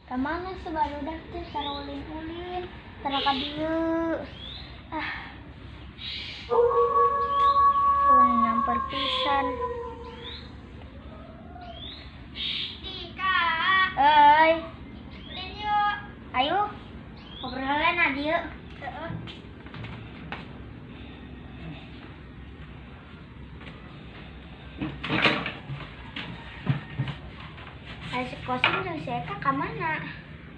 Kemana sebaru daftar tara ulin-ulin tara ka dieu. Pun nyamper pisan. Tika. Euy, Ulin yuk. ayo. Ngobrol na dieu. Heeh. Aya si Kosim jeung si Eka ka mana?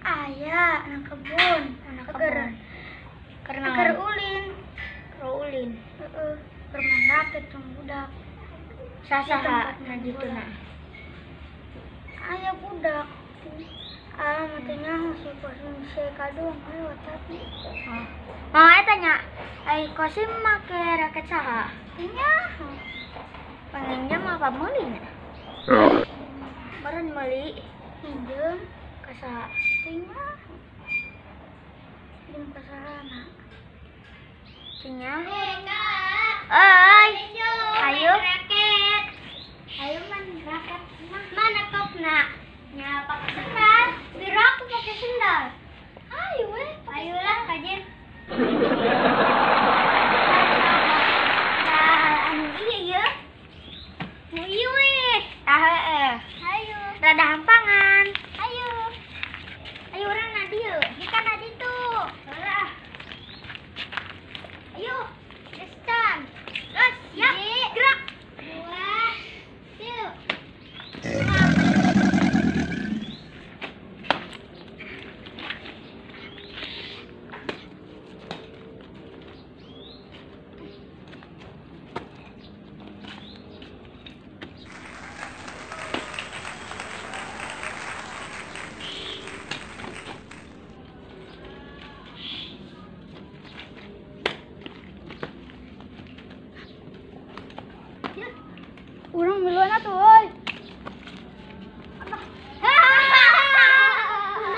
Aya, nang kebun. Kebun. Karena Agar ulin. ulin. Heeh. Bermandak ketemu budak. Sasaha na dituna. Aya budak. Matanya si Kosim si kadung lewat tapi. Mau tanya, ai Kosim make raket saha? Nya. Penginjam apa meulinya? Meureun meuli Pinjem ka saha? nya. Pinjem ka sarana. Cenah. Kak. Euy, ayo. Raket. Ayo man raket mah. Mana kopna? Nya pakai sendal. Biru aku pakai sendal. Ayo weh, Ayolah kajen. anu ieu ye. Mau ieu weh. Heeh. Ayo. Rada hampangan. Ayo. Ayo urang na dieu. Di kana ditu. Heeh. Ayo. Gestan. Gas, ya. Gerak. 2 3. Urang miluan atuh euy.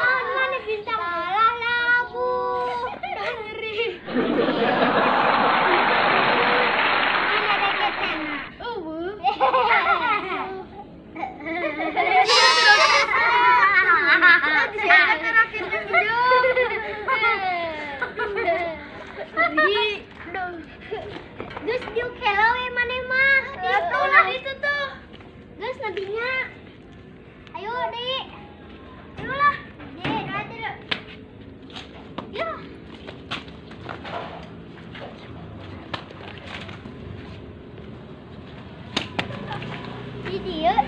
Naon mana bintang salah labu. Ngeri. Mana raketna? Gus diuk hello mana mah? Itu lah itu tuh. Gus nabinya. Ayo, Dik. Ayolah. Dik, nanti dulu. Yuk.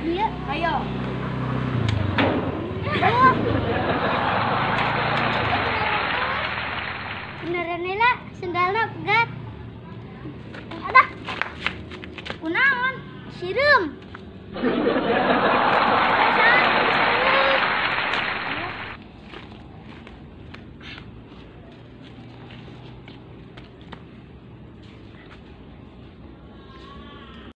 Dia. Ayo. Beneran lah, sendalna pegat. Adah. Kunaon? Sirum.